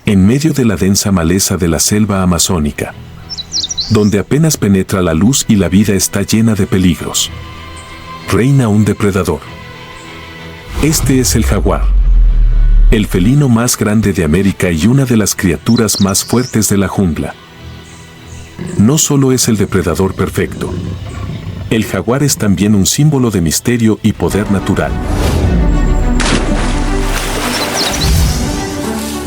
en medio de la densa maleza de la selva amazónica, donde apenas penetra la luz y la vida está llena de peligros. Reina un depredador. Este es el jaguar, el felino más grande de América y una de las criaturas más fuertes de la jungla. No solo es el depredador perfecto, el jaguar es también un símbolo de misterio y poder natural.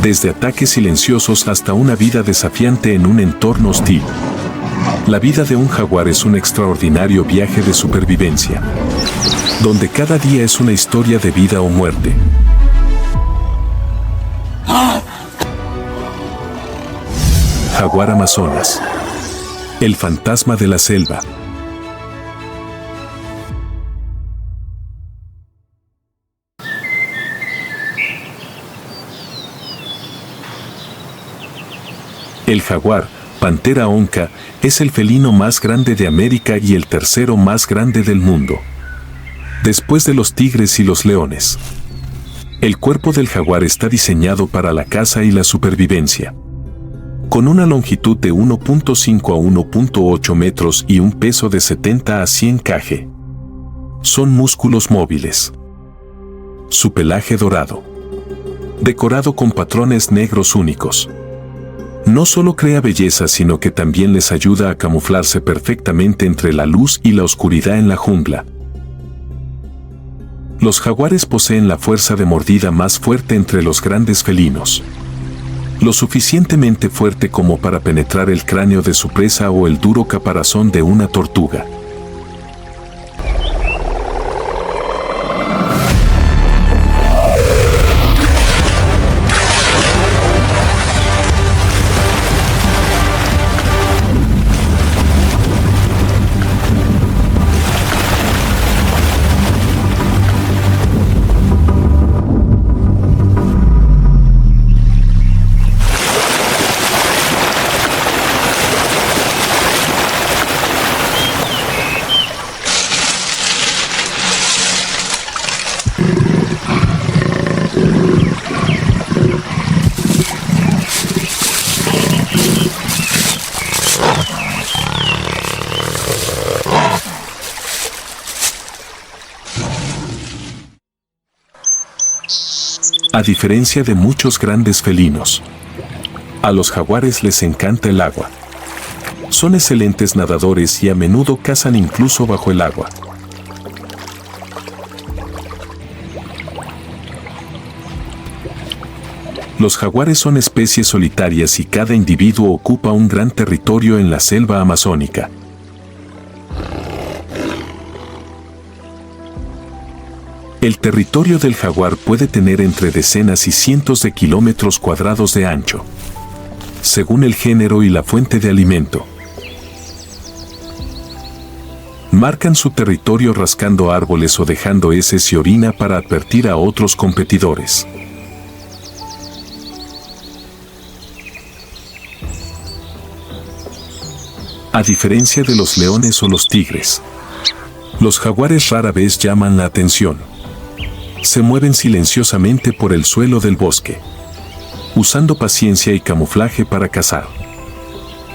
Desde ataques silenciosos hasta una vida desafiante en un entorno hostil. La vida de un jaguar es un extraordinario viaje de supervivencia, donde cada día es una historia de vida o muerte. Jaguar Amazonas. El fantasma de la selva. El jaguar, Panthera onca, es el felino más grande de América y el tercero más grande del mundo, después de los tigres y los leones. El cuerpo del jaguar está diseñado para la caza y la supervivencia. Con una longitud de 1.5 a 1.8 metros y un peso de 70 a 100 kg. Son músculos móviles. Su pelaje dorado, decorado con patrones negros únicos, no solo crea belleza, sino que también les ayuda a camuflarse perfectamente entre la luz y la oscuridad en la jungla. Los jaguares poseen la fuerza de mordida más fuerte entre los grandes felinos. Lo suficientemente fuerte como para penetrar el cráneo de su presa o el duro caparazón de una tortuga. A diferencia de muchos grandes felinos, a los jaguares les encanta el agua. Son excelentes nadadores y a menudo cazan incluso bajo el agua. Los jaguares son especies solitarias y cada individuo ocupa un gran territorio en la selva amazónica. El territorio del jaguar puede tener entre decenas y cientos de kilómetros cuadrados de ancho, según el género y la fuente de alimento. Marcan su territorio rascando árboles o dejando heces y orina para advertir a otros competidores. A diferencia de los leones o los tigres, los jaguares rara vez llaman la atención. Se mueven silenciosamente por el suelo del bosque, usando paciencia y camuflaje para cazar.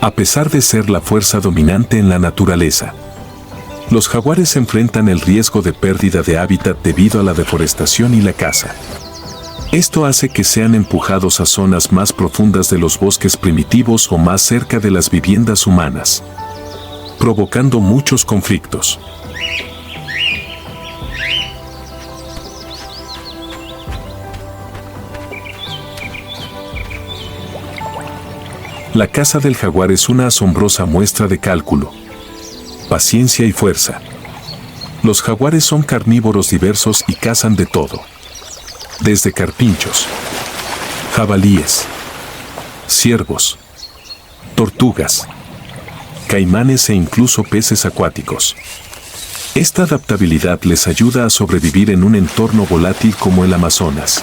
A pesar de ser la fuerza dominante en la naturaleza, los jaguares enfrentan el riesgo de pérdida de hábitat debido a la deforestación y la caza. Esto hace que sean empujados a zonas más profundas de los bosques primitivos o más cerca de las viviendas humanas, provocando muchos conflictos. La caza del jaguar es una asombrosa muestra de cálculo, paciencia y fuerza. Los jaguares son carnívoros diversos y cazan de todo, desde carpinchos, jabalíes, ciervos, tortugas, caimanes e incluso peces acuáticos. Esta adaptabilidad les ayuda a sobrevivir en un entorno volátil como el Amazonas.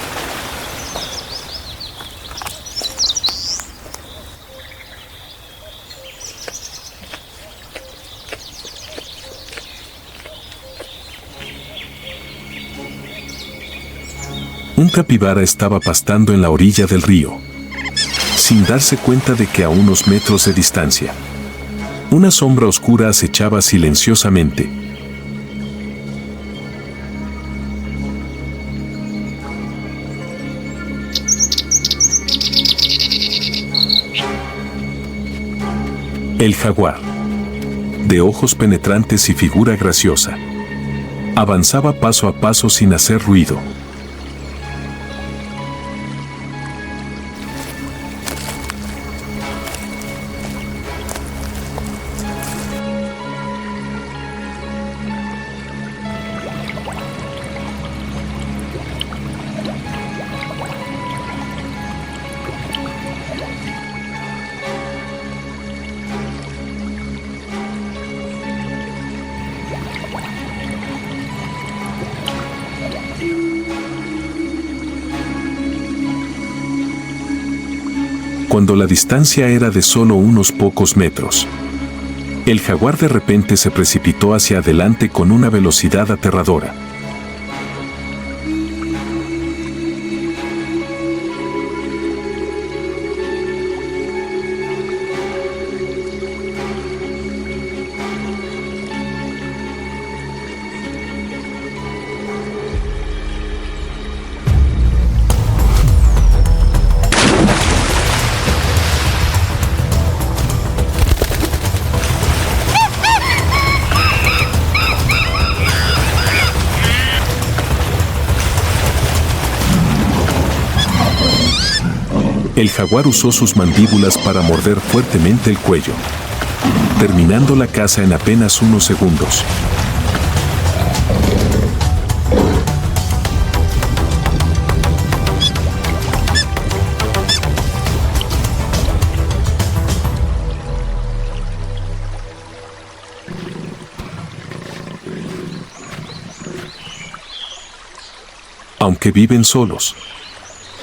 Un capibara estaba pastando en la orilla del río, sin darse cuenta de que a unos metros de distancia, una sombra oscura acechaba silenciosamente. El jaguar, de ojos penetrantes y figura graciosa, avanzaba paso a paso sin hacer ruido. Cuando la distancia era de solo unos pocos metros, el jaguar de repente se precipitó hacia adelante con una velocidad aterradora. El jaguar usó sus mandíbulas para morder fuertemente el cuello, terminando la caza en apenas unos segundos. Aunque viven solos,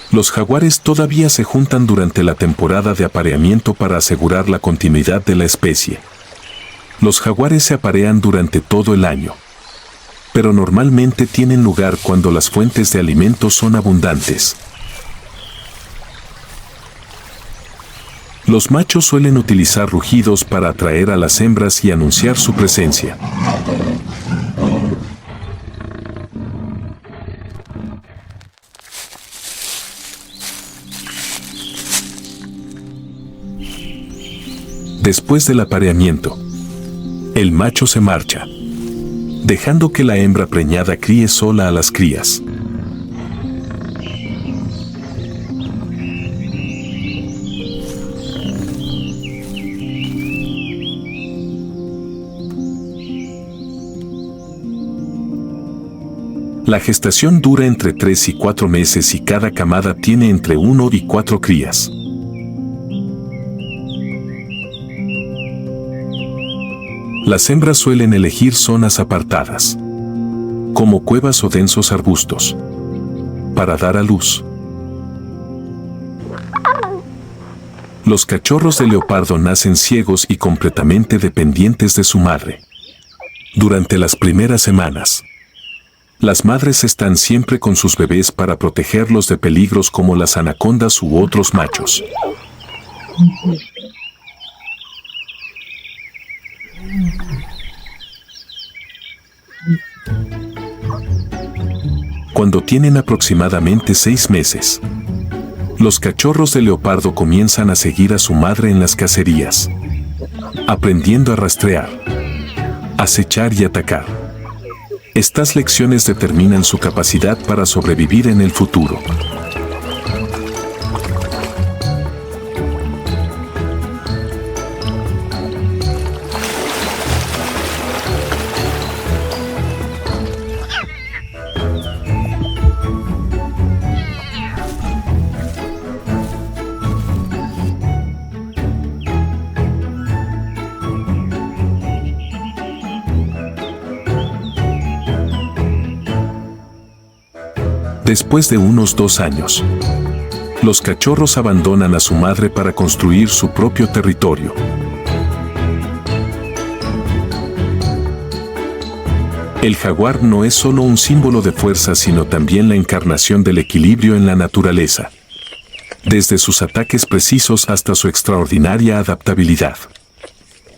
los jaguares todavía se juntan durante la temporada de apareamiento para asegurar la continuidad de la especie. Los jaguares se aparean durante todo el año, pero normalmente tienen lugar cuando las fuentes de alimentos son abundantes. Los machos suelen utilizar rugidos para atraer a las hembras y anunciar su presencia. Después del apareamiento, el macho se marcha, dejando que la hembra preñada críe sola a las crías. La gestación dura entre 3 y 4 meses y cada camada tiene entre 1 y 4 crías. Las hembras suelen elegir zonas apartadas, como cuevas o densos arbustos, para dar a luz. Los cachorros de leopardo nacen ciegos y completamente dependientes de su madre. Durante las primeras semanas, las madres están siempre con sus bebés para protegerlos de peligros como las anacondas u otros machos. Cuando tienen aproximadamente 6 meses, los cachorros de leopardo comienzan a seguir a su madre en las cacerías, aprendiendo a rastrear, acechar y atacar. Estas lecciones determinan su capacidad para sobrevivir en el futuro. Después de unos 2 años, los cachorros abandonan a su madre para construir su propio territorio. El jaguar no es solo un símbolo de fuerza, sino también la encarnación del equilibrio en la naturaleza. desde sus ataques precisos hasta su extraordinaria adaptabilidad.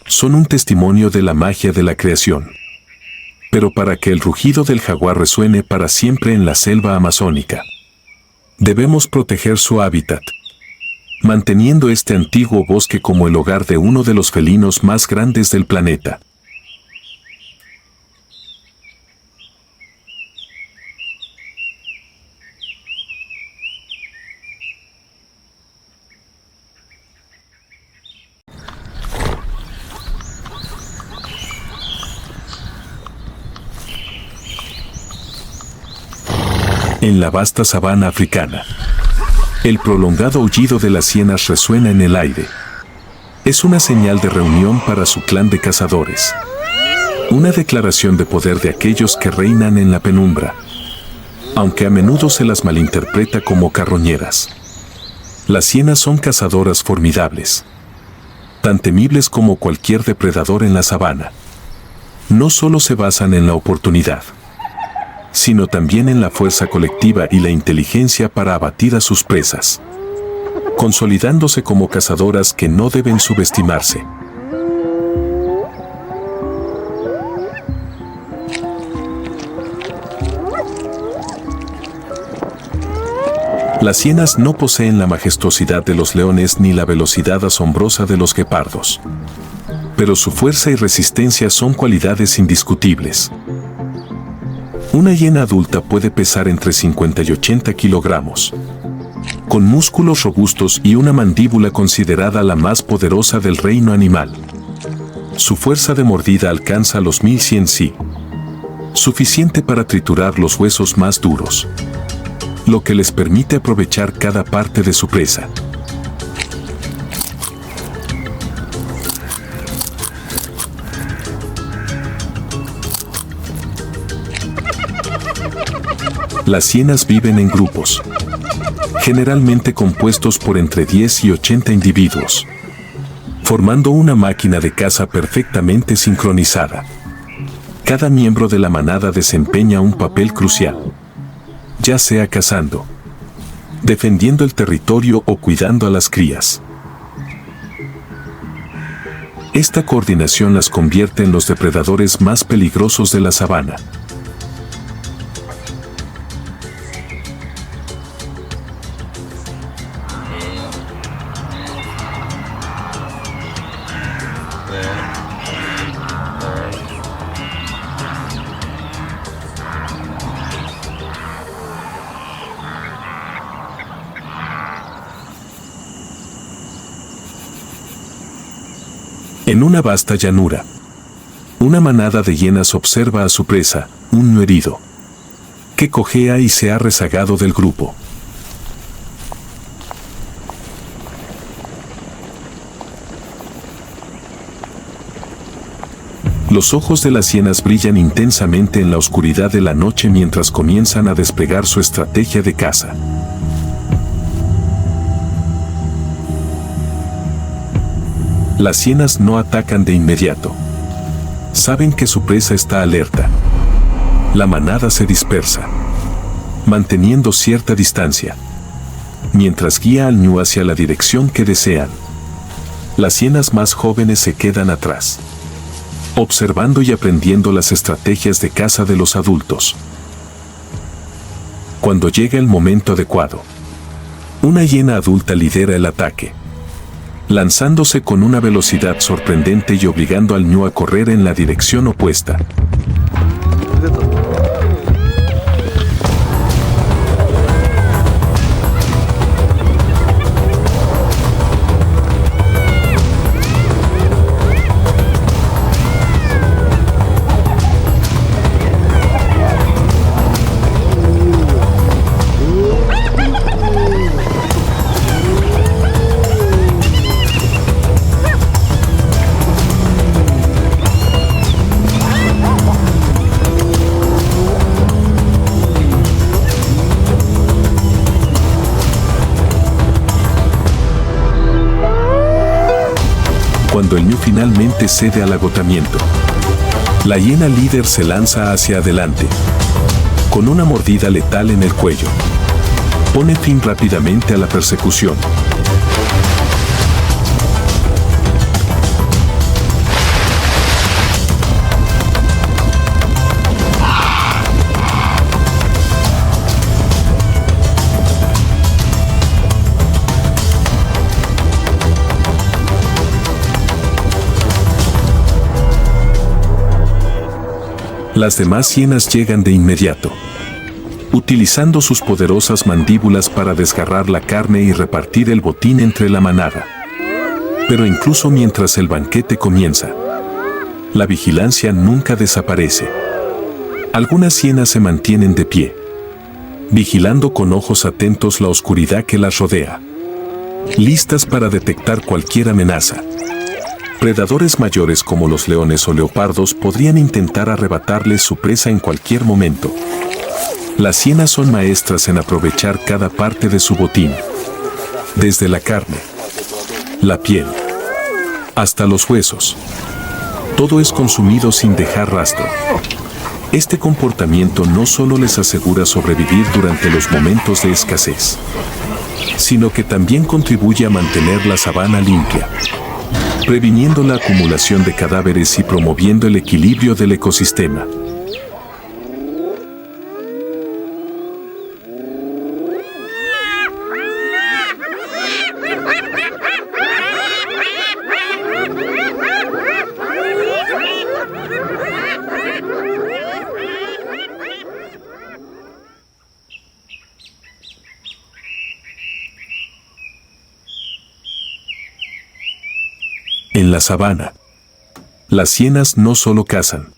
Son un testimonio de la magia de la creación. Pero para que el rugido del jaguar resuene para siempre en la selva amazónica, debemos proteger su hábitat, manteniendo este antiguo bosque como el hogar de uno de los felinos más grandes del planeta. En la vasta sabana africana, el prolongado aullido de las hienas resuena en el aire. Es una señal de reunión para su clan de cazadores. Una declaración de poder de aquellos que reinan en la penumbra, aunque a menudo se las malinterpreta como carroñeras. Las hienas son cazadoras formidables, tan temibles como cualquier depredador en la sabana. No solo se basan en la oportunidad, sino también en la fuerza colectiva y la inteligencia para abatir a sus presas, consolidándose como cazadoras que no deben subestimarse. Las hienas no poseen la majestuosidad de los leones ni la velocidad asombrosa de los guepardos, pero su fuerza y resistencia son cualidades indiscutibles. Una hiena adulta puede pesar entre 50 y 80 kilogramos, con músculos robustos y una mandíbula considerada la más poderosa del reino animal. Su fuerza de mordida alcanza los 1100 si, suficiente para triturar los huesos más duros, lo que les permite aprovechar cada parte de su presa. Las hienas viven en grupos, generalmente compuestos por entre 10 y 80 individuos, formando una máquina de caza perfectamente sincronizada. Cada miembro de la manada desempeña un papel crucial, ya sea cazando, defendiendo el territorio o cuidando a las crías. Esta coordinación las convierte en los depredadores más peligrosos de la sabana. En una vasta llanura, una manada de hienas observa a su presa, un ñu herido, que cojea y se ha rezagado del grupo. Los ojos de las hienas brillan intensamente en la oscuridad de la noche mientras comienzan a desplegar su estrategia de caza. Las hienas no atacan de inmediato. Saben que su presa está alerta. La manada se dispersa, manteniendo cierta distancia, mientras guía al ñu hacia la dirección que desean. Las hienas más jóvenes se quedan atrás, observando y aprendiendo las estrategias de caza de los adultos. Cuando llega el momento adecuado, una hiena adulta lidera el ataque, lanzándose con una velocidad sorprendente y obligando al ñu a correr en la dirección opuesta. Cuando el ñu finalmente cede al agotamiento, la hiena líder se lanza hacia adelante, con una mordida letal en el cuello. pone fin rápidamente a la persecución. Las demás hienas llegan de inmediato, utilizando sus poderosas mandíbulas para desgarrar la carne y repartir el botín entre la manada. Pero incluso mientras el banquete comienza, la vigilancia nunca desaparece. Algunas hienas se mantienen de pie, vigilando con ojos atentos la oscuridad que las rodea, listas para detectar cualquier amenaza. Predadores mayores como los leones o leopardos podrían intentar arrebatarles su presa en cualquier momento. Las hienas son maestras en aprovechar cada parte de su botín, desde la carne, la piel, hasta los huesos. Todo es consumido sin dejar rastro. Este comportamiento no solo les asegura sobrevivir durante los momentos de escasez, sino que también contribuye a mantener la sabana limpia, previniendo la acumulación de cadáveres y promoviendo el equilibrio del ecosistema. En la sabana, las hienas no solo cazan,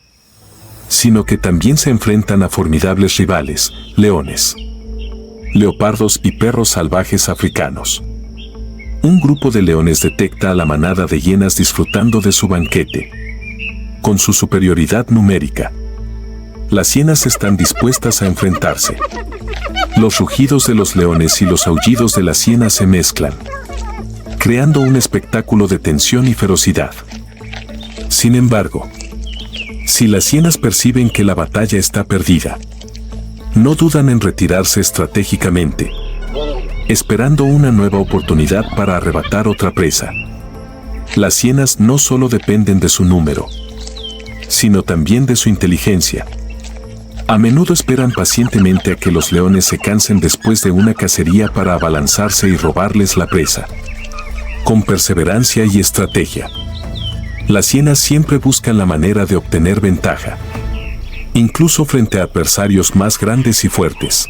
sino que también se enfrentan a formidables rivales, leones, leopardos y perros salvajes africanos. Un grupo de leones detecta a la manada de hienas disfrutando de su banquete. Con su superioridad numérica, las hienas están dispuestas a enfrentarse. Los rugidos de los leones y los aullidos de las hienas se mezclan, creando un espectáculo de tensión y ferocidad. Sin embargo, si las hienas perciben que la batalla está perdida, no dudan en retirarse estratégicamente, esperando una nueva oportunidad para arrebatar otra presa. Las hienas no solo dependen de su número, sino también de su inteligencia. A menudo esperan pacientemente a que los leones se cansen después de una cacería para abalanzarse y robarles la presa. Con perseverancia y estrategia, las hienas siempre buscan la manera de obtener ventaja, incluso frente a adversarios más grandes y fuertes.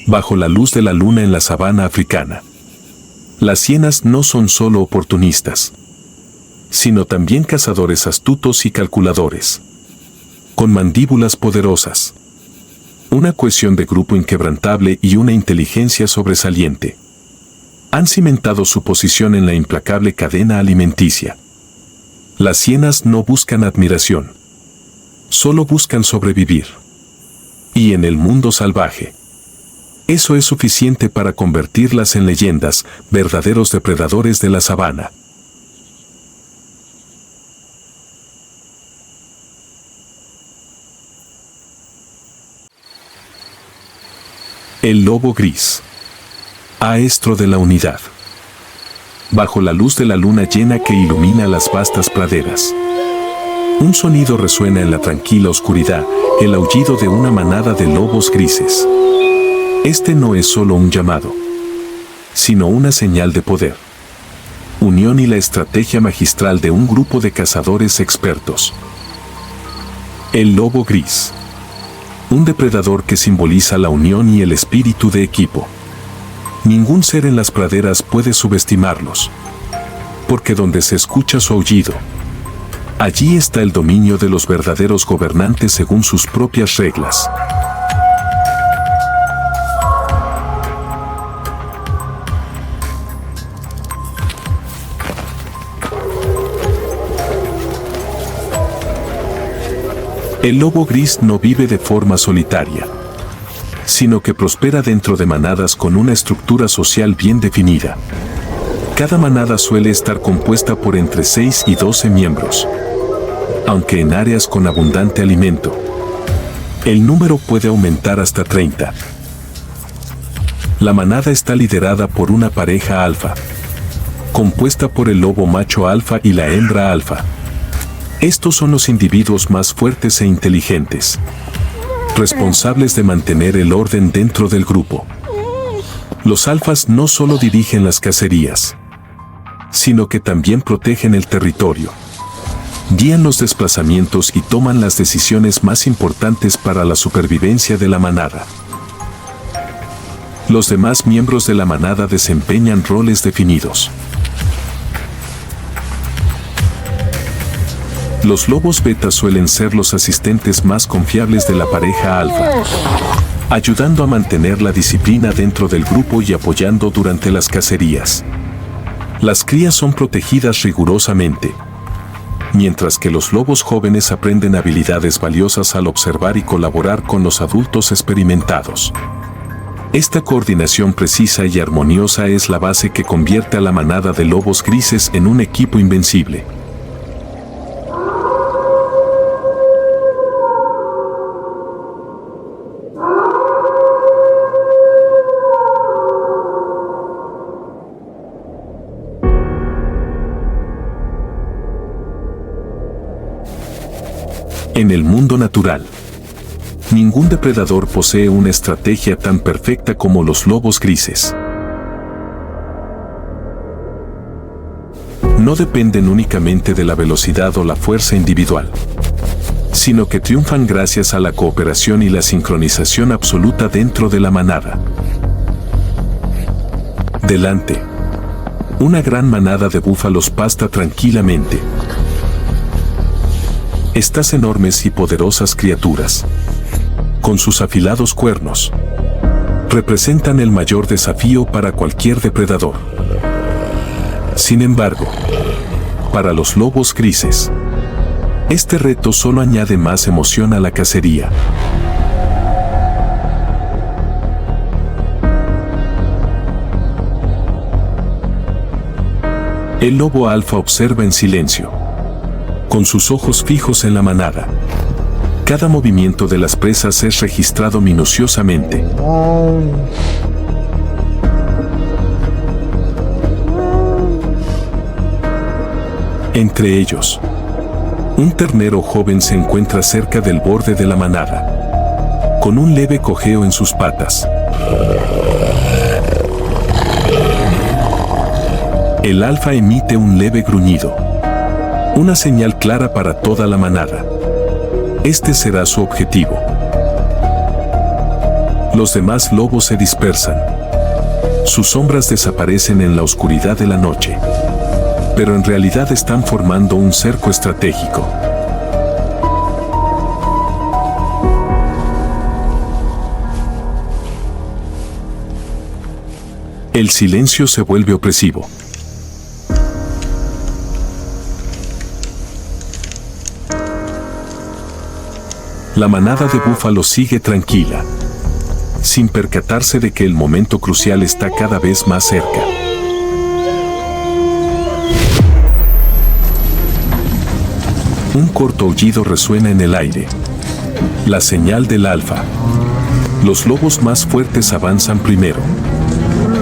Bajo la luz de la luna en la sabana africana, las hienas no son solo oportunistas, sino también cazadores astutos y calculadores, con mandíbulas poderosas, una cohesión de grupo inquebrantable y una inteligencia sobresaliente. Han cimentado su posición en la implacable cadena alimenticia. Las hienas no buscan admiración, solo buscan sobrevivir. Y en el mundo salvaje, eso es suficiente para convertirlas en leyendas, verdaderos depredadores de la sabana. El lobo gris, aestro de la unidad. Bajo la luz de la luna llena que ilumina las vastas praderas, un sonido resuena en la tranquila oscuridad, el aullido de una manada de lobos grises. Este no es solo un llamado, sino una señal de poder, unión y la estrategia magistral de un grupo de cazadores expertos. El lobo gris, un depredador que simboliza la unión y el espíritu de equipo. Ningún ser en las praderas puede subestimarlos, porque donde se escucha su aullido, allí está el dominio de los verdaderos gobernantes según sus propias reglas. El lobo gris no vive de forma solitaria, sino que prospera dentro de manadas con una estructura social bien definida. Cada manada suele estar compuesta por entre 6 y 12 miembros. Aunque en áreas con abundante alimento, el número puede aumentar hasta 30. La manada está liderada por una pareja alfa, compuesta por el lobo macho alfa y la hembra alfa. Estos son los individuos más fuertes e inteligentes, responsables de mantener el orden dentro del grupo. Los alfas no solo dirigen las cacerías, sino que también protegen el territorio, guían los desplazamientos y toman las decisiones más importantes para la supervivencia de la manada. Los demás miembros de la manada desempeñan roles definidos. Los lobos beta suelen ser los asistentes más confiables de la pareja alfa, ayudando a mantener la disciplina dentro del grupo y apoyando durante las cacerías. Las crías son protegidas rigurosamente, mientras que los lobos jóvenes aprenden habilidades valiosas al observar y colaborar con los adultos experimentados. Esta coordinación precisa y armoniosa es la base que convierte a la manada de lobos grises en un equipo invencible. En el mundo natural, ningún depredador posee una estrategia tan perfecta como los lobos grises. No dependen únicamente de la velocidad o la fuerza individual, sino que triunfan gracias a la cooperación y la sincronización absoluta dentro de la manada. Delante, una gran manada de búfalos pasta tranquilamente. Estas enormes y poderosas criaturas, con sus afilados cuernos, representan el mayor desafío para cualquier depredador. Sin embargo, para los lobos grises, este reto solo añade más emoción a la cacería. El lobo alfa observa en silencio, con sus ojos fijos en la manada. Cada movimiento de las presas es registrado minuciosamente. Entre ellos, un ternero joven se encuentra cerca del borde de la manada, con un leve cojeo en sus patas. El alfa emite un leve gruñido, una señal clara para toda la manada. Este será su objetivo. Los demás lobos se dispersan. Sus sombras desaparecen en la oscuridad de la noche, pero en realidad están formando un cerco estratégico. El silencio se vuelve opresivo. La manada de búfalos sigue tranquila, sin percatarse de que el momento crucial está cada vez más cerca. Un corto aullido resuena en el aire, la señal del alfa. Los lobos más fuertes avanzan primero,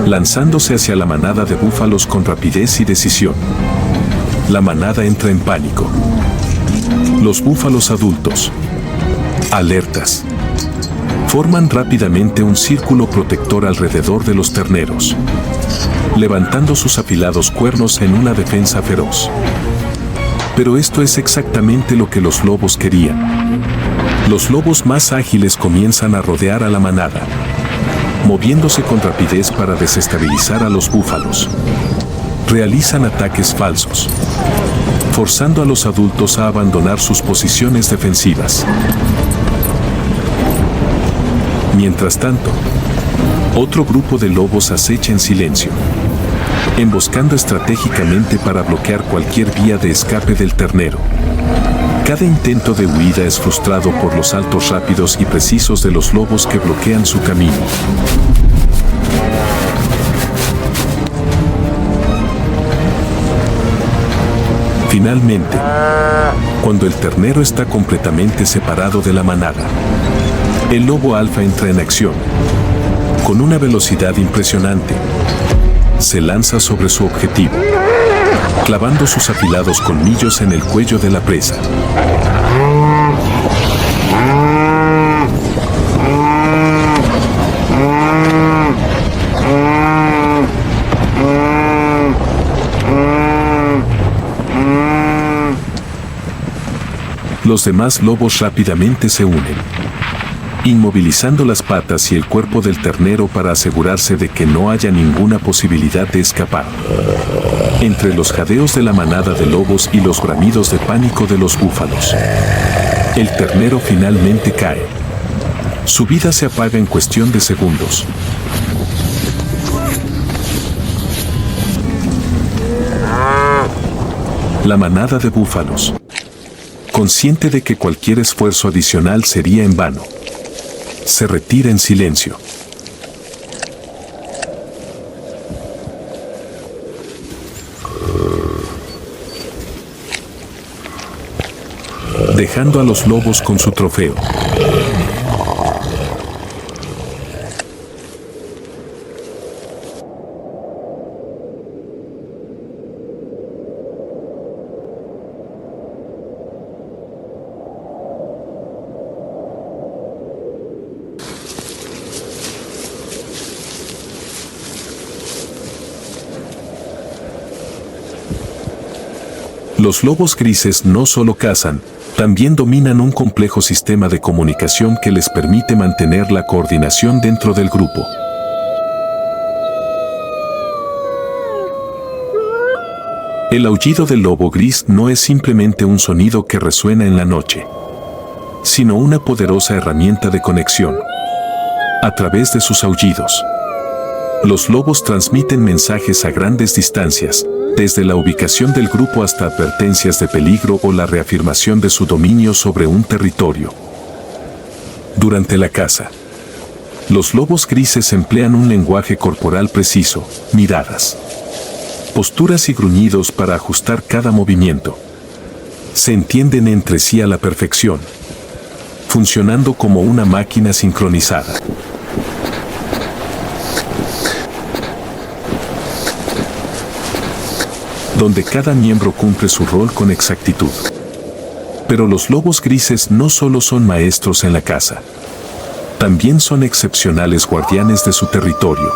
lanzándose hacia la manada de búfalos con rapidez y decisión. La manada entra en pánico. Los búfalos adultos, alertas, forman rápidamente un círculo protector alrededor de los terneros, levantando sus afilados cuernos en una defensa feroz. Pero esto es exactamente lo que los lobos querían. Los lobos más ágiles comienzan a rodear a la manada, moviéndose con rapidez para desestabilizar a los búfalos. Realizan ataques falsos, forzando a los adultos a abandonar sus posiciones defensivas. Mientras tanto, otro grupo de lobos acecha en silencio, emboscando estratégicamente para bloquear cualquier vía de escape del ternero. Cada intento de huida es frustrado por los saltos rápidos y precisos de los lobos que bloquean su camino. Finalmente, cuando el ternero está completamente separado de la manada, el lobo alfa entra en acción. Con una velocidad impresionante, se lanza sobre su objetivo, clavando sus afilados colmillos en el cuello de la presa. Los demás lobos rápidamente se unen, inmovilizando las patas y el cuerpo del ternero para asegurarse de que no haya ninguna posibilidad de escapar. Entre los jadeos de la manada de lobos y los bramidos de pánico de los búfalos, el ternero finalmente cae. Su vida se apaga en cuestión de segundos. La manada de búfalos, consciente de que cualquier esfuerzo adicional sería en vano, se retira en silencio. Dejando a los lobos con su trofeo. Los lobos grises no solo cazan, también dominan un complejo sistema de comunicación que les permite mantener la coordinación dentro del grupo. El aullido del lobo gris no es simplemente un sonido que resuena en la noche, sino una poderosa herramienta de conexión. A través de sus aullidos, los lobos transmiten mensajes a grandes distancias, desde la ubicación del grupo hasta advertencias de peligro o la reafirmación de su dominio sobre un territorio. Durante la caza, los lobos grises emplean un lenguaje corporal preciso, miradas, posturas y gruñidos para ajustar cada movimiento. Se entienden entre sí a la perfección, funcionando como una máquina sincronizada. Donde cada miembro cumple su rol con exactitud. Pero los lobos grises no solo son maestros en la caza, también son excepcionales guardianes de su territorio.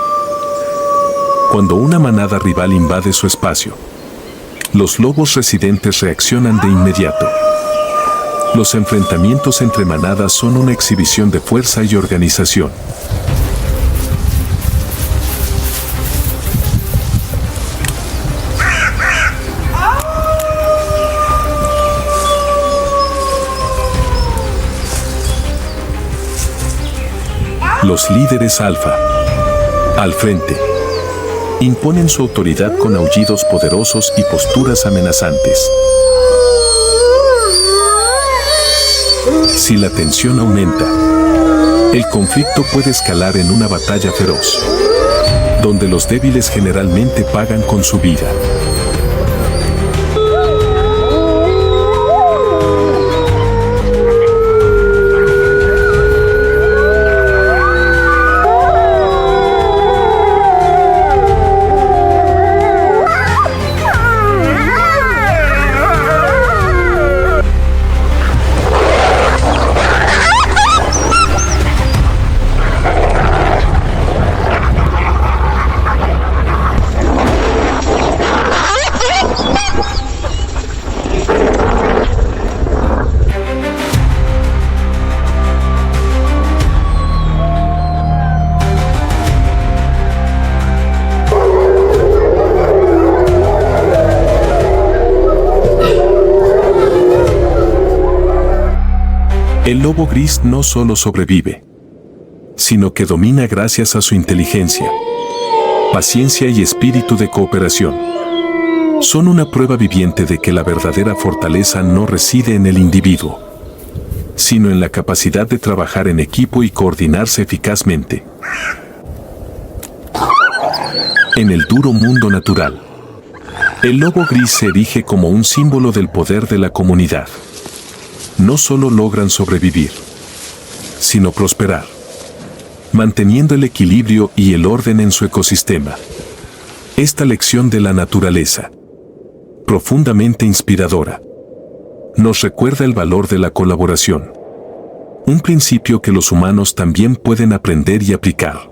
Cuando una manada rival invade su espacio, los lobos residentes reaccionan de inmediato. Los enfrentamientos entre manadas son una exhibición de fuerza y organización. Los líderes alfa, al frente, imponen su autoridad con aullidos poderosos y posturas amenazantes. Si la tensión aumenta, el conflicto puede escalar en una batalla feroz, donde los débiles generalmente pagan con su vida. El lobo gris no solo sobrevive, sino que domina gracias a su inteligencia, paciencia y espíritu de cooperación. Son una prueba viviente de que la verdadera fortaleza no reside en el individuo, sino en la capacidad de trabajar en equipo y coordinarse eficazmente. En el duro mundo natural, El lobo gris se erige como un símbolo del poder de la comunidad. No solo logran sobrevivir, sino prosperar, manteniendo el equilibrio y el orden en su ecosistema. Esta lección de la naturaleza, profundamente inspiradora, nos recuerda el valor de la colaboración, un principio que los humanos también pueden aprender y aplicar.